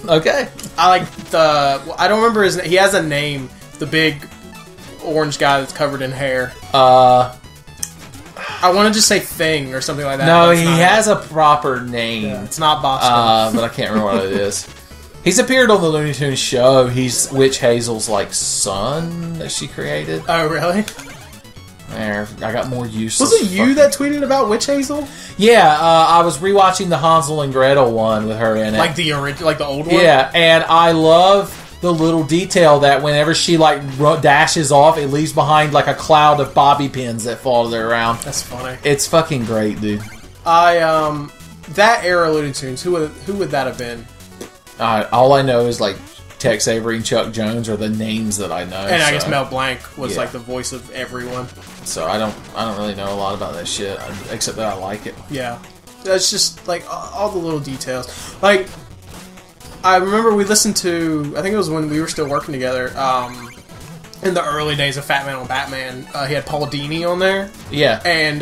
Okay. I like the... I don't remember his name. He has a name. The big orange guy that's covered in hair. I want to just say Thing or something like that. No, he has a proper name. Yeah, it's not Boston. But I can't remember what it is. He's appeared on the Looney Tunes show. He's Witch Hazel's like son that she created. Oh, really? There, I got more useless. Was it you that tweeted about Witch Hazel? Yeah, I was rewatching the Hansel and Gretel one with her in it. Like the original, like the old one? Yeah, and I love the little detail that whenever she like dashes off, it leaves behind like a cloud of bobby pins that fall to the ground. That's funny. It's fucking great, dude. That era Looney Tunes, who would that have been? All I know is like Tex Avery and Chuck Jones are the names that I know. And I guess Mel Blanc was like the voice of everyone. So I don't really know a lot about that shit, except that I like it. Yeah. That's just like all the little details. Like, I remember we listened to, I think it was when we were still working together, in the early days of Fat Man on Batman. He had Paul Dini on there. Yeah. And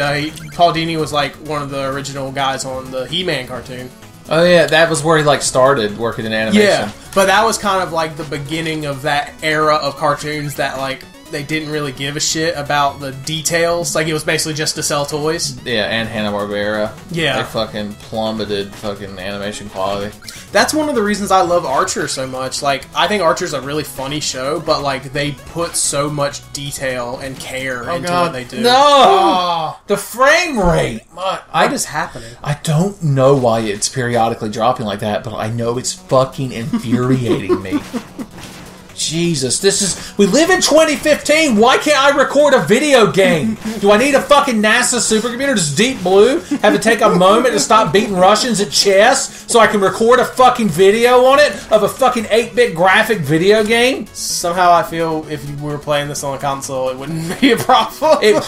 Paul Dini was like one of the original guys on the He-Man cartoon. Oh yeah, that was where he like started working in animation. Yeah, but that was kind of like the beginning of that era of cartoons that like they didn't really give a shit about the details. Like it was basically just to sell toys. Yeah, and Hanna-Barbera. Yeah. They fucking plummeted fucking animation quality. That's one of the reasons I love Archer so much. Like, I think Archer's a really funny show, but like they put so much detail and care into what they do. No! Oh, the frame rate! What is happening? I don't know why it's periodically dropping like that, but I know it's fucking infuriating me. Jesus, we live in 2015. Why can't I record a video game? Do I need a fucking NASA supercomputer? Does Deep Blue have to take a moment to stop beating Russians at chess so I can record a fucking video on it of a fucking 8-bit graphic video game? Somehow I feel if we were playing this on a console, it wouldn't be a problem.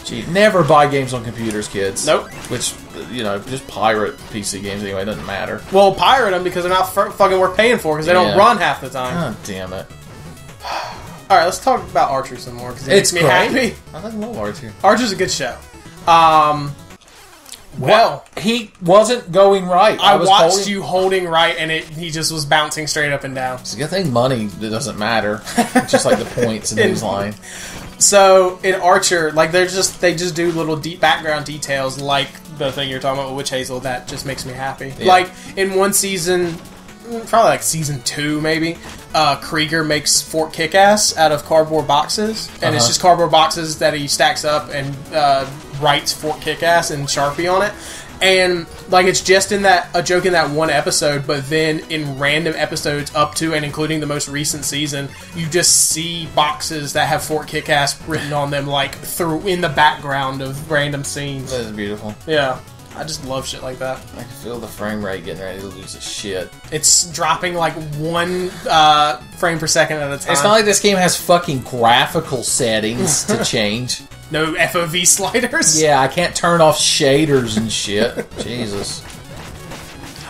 Gee, never buy games on computers, kids. Nope. Which, you know, just pirate PC games anyway. It doesn't matter. Well, pirate them because they're not fucking worth paying for because they don't run half the time. God damn it. Alright, let's talk about Archer some more because it makes me happy. I love Archer. Archer's a good show. Well, he wasn't going right. I watched you holding right, and he just was bouncing straight up and down. It's a good thing money doesn't matter. Just like the points in his line. So in Archer, like they just do little deep background details, like the thing you're talking about with Witch Hazel. That just makes me happy. Yeah. Like in one season, probably like season 2 maybe, Krieger makes Fort Kick-Ass out of cardboard boxes, and it's just cardboard boxes that he stacks up and writes Fort Kick-Ass and Sharpie on it. And like it's just a joke in that one episode, but then in random episodes up to and including the most recent season, you just see boxes that have Fort Kick-Ass written on them, like through in the background of random scenes. That is beautiful. Yeah, I just love shit like that. I can feel the frame rate getting ready to lose its shit. It's dropping like 1 frame per second at a time. It's not like this game has fucking graphical settings to change. No FOV sliders? Yeah, I can't turn off shaders and shit. Jesus.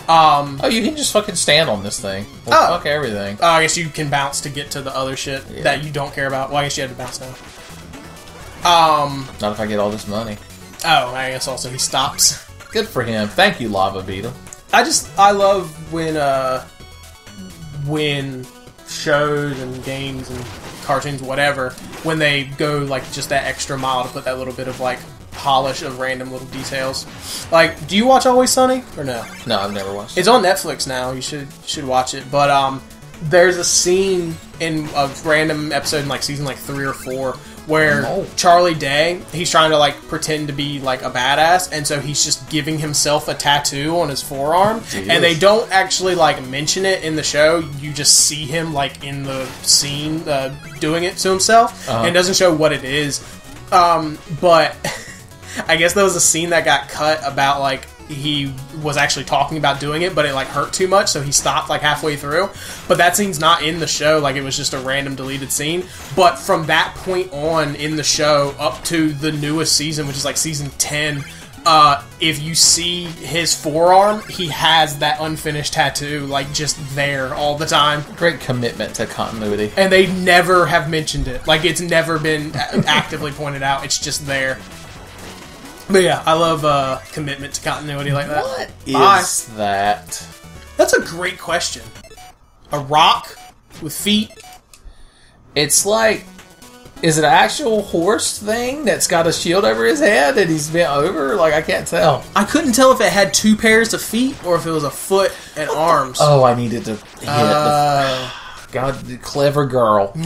Oh, you can just fucking stand on this thing. Well, fuck everything. Oh, I guess you can bounce to get to the other shit that you don't care about. Well, I guess you had to bounce now. Not if I get all this money. Oh, I guess also he stops. Good for him. Thank you, Lava Beetle. I love when shows and games and cartoons, whatever, when they go like just that extra mile to put that little bit of like polish of random little details. Like, do you watch Always Sunny or no? No, I've never watched it. It's on Netflix now. You should watch it. But there's a scene in a random episode in like season like 3 or 4 where Charlie Day, he's trying to like pretend to be like a badass, and so he's just giving himself a tattoo on his forearm. Jesus. And they don't actually like mention it in the show. You just see him like in the scene doing it to himself, and it doesn't show what it is. But I guess there was a scene that got cut about like he was actually talking about doing it, but it like hurt too much, so he stopped like halfway through. But that scene's not in the show, like it was just a random deleted scene. But from that point on in the show up to the newest season, which is like season 10, if you see his forearm, he has that unfinished tattoo like just there all the time. Great commitment to continuity. And they never have mentioned it. Like it's never been actively pointed out. It's just there. But yeah, I love commitment to continuity like that. What is that? That's a great question. A rock with feet? It's like, is it an actual horse thing that's got a shield over his head and he's bent over? Like, I can't tell. I couldn't tell if it had 2 pairs of feet or if it was a foot and arms. Oh, I needed to hit God, the clever girl.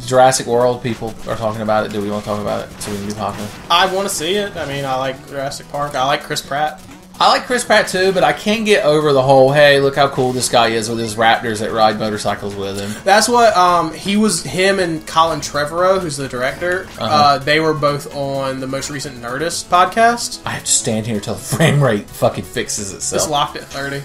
Jurassic World people are talking about it. Do we want to talk about it so we can be popular? I want to see it. I mean, I like Jurassic Park. I like Chris Pratt. I like Chris Pratt too, but I can't get over the whole, hey, look how cool this guy is with his raptors that ride motorcycles with him. That's what, him and Colin Trevorrow, who's the director, they were both on the most recent Nerdist podcast. I have to stand here until the frame rate fucking fixes itself. It's locked at 30.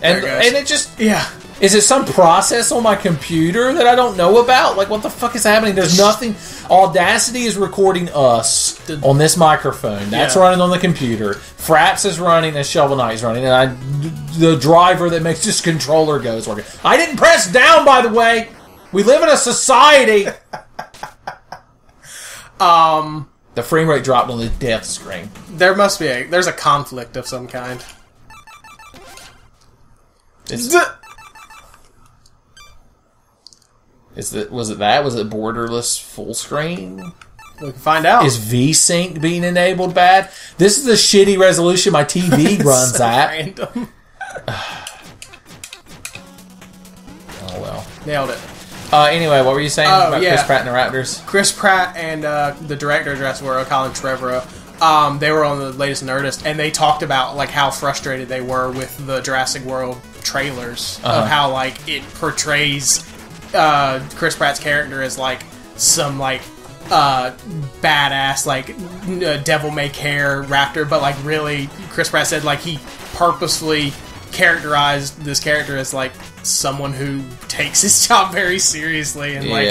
and it just... Yeah. Is it some process on my computer that I don't know about? Like, what the fuck is happening? There's nothing. Audacity is recording us on this microphone. That's running on the computer. Fraps is running and Shovel Knight is running. And the driver that makes this controller go is working. I didn't press down, by the way. We live in a society. The frame rate dropped on the death screen. There's a conflict of some kind. Was it that? Was it borderless full screen? We can find out. Is VSync being enabled bad? This is the shitty resolution my TV runs so at. Random. Oh well. Nailed it. Anyway, what were you saying about Chris Pratt and the Raptors? Chris Pratt and the director of Jurassic World, Colin Trevorrow, they were on the latest Nerdist, and they talked about like how frustrated they were with the Jurassic World trailers of how like it portrays Chris Pratt's character as like some like badass like devil-may-care raptor, but like really Chris Pratt said like he purposefully characterized this character as like someone who takes his job very seriously and like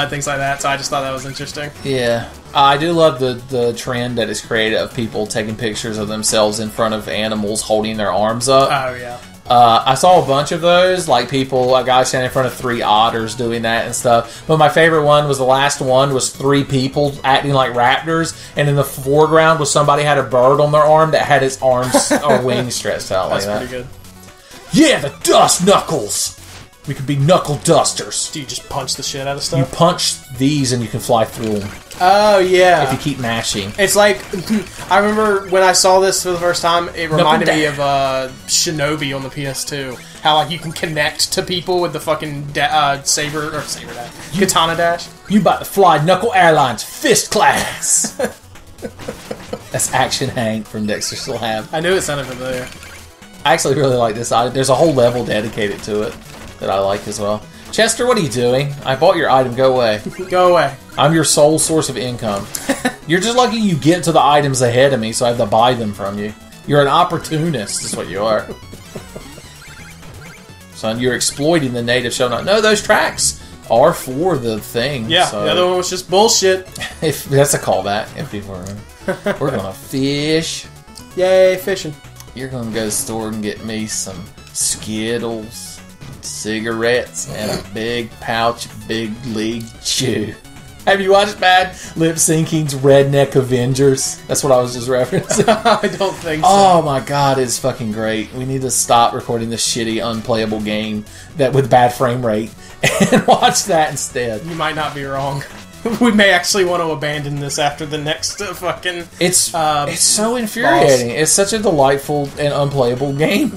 things like that. So I just thought that was interesting. Yeah. I do love the trend that is created of people taking pictures of themselves in front of animals holding their arms up. Oh yeah. I saw a bunch of those, like a guy standing in front of 3 otters doing that and stuff. But my favorite one was the last one was 3 people acting like raptors, and in the foreground was somebody had a bird on their arm that had its arms or wings stretched out like that. That's pretty good. Yeah, the dust knuckles! We could be knuckle dusters. Do you just punch the shit out of stuff? You punch these and you can fly through them. Oh, yeah. If you keep mashing. It's like, I remember when I saw this for the first time, it reminded me of Shinobi on the PS2. How, like, you can connect to people with the fucking saber dash. Katana dash. You about to fly Knuckle Airlines fist class. That's Action Hank from Dexter's Lab. I knew it sounded familiar. I actually really like this. There's a whole level dedicated to it that I like as well. Chester, what are you doing? I bought your item. Go away. Go away. I'm your sole source of income. You're just lucky you get to the items ahead of me, so I have to buy them from you. You're an opportunist, is what you are. Son, you're exploiting the native show. No, those tracks are for the thing. Yeah, so the other one was just bullshit. If that's a callback, if people are, we're gonna fish. Yay, fishing. You're gonna go to the store and get me some Skittles, cigarettes, and a big pouch of Big League Chew. Have you watched Bad Lip Syncing's Redneck Avengers? That's what I was just referencing. I don't think so. Oh my god, it's fucking great. We need to stop recording this shitty, unplayable game that with bad frame rate and watch that instead. You might not be wrong. We may actually want to abandon this after the next fucking... It's so infuriating. Balls. It's such a delightful and unplayable game.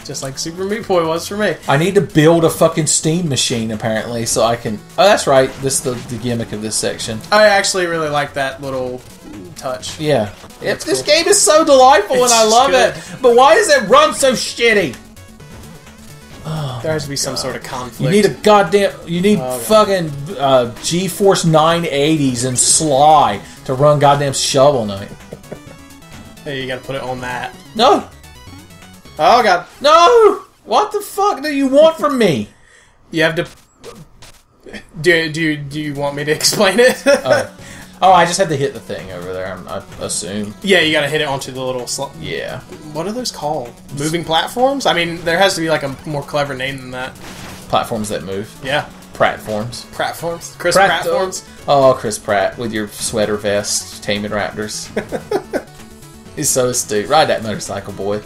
Just like Super Meat Boy was for me. I need to build a fucking Steam machine, apparently, so I can... Oh, that's right. This is the gimmick of this section. I actually really like that little touch. Yeah. This game is so delightful and I love it. But why does it run so shitty? Oh, there has to be some sort of conflict. You need a goddamn... You need fucking GeForce 980s and Sly to run goddamn Shovel Knight. Hey, you gotta put it on that. No! Oh, God. No! What the fuck do you want from me? You have to... Do you want me to explain it? Oh, I just had to hit the thing over there, I assume. Yeah, you gotta hit it onto the little... Yeah. What are those called? Moving platforms? I mean, there has to be like a more clever name than that. Platforms that move. Yeah. Pratforms. Pratforms? Chris Pratforms? Oh, Chris Pratt with your sweater vest, taming raptors. He's so astute. Ride that motorcycle, boy.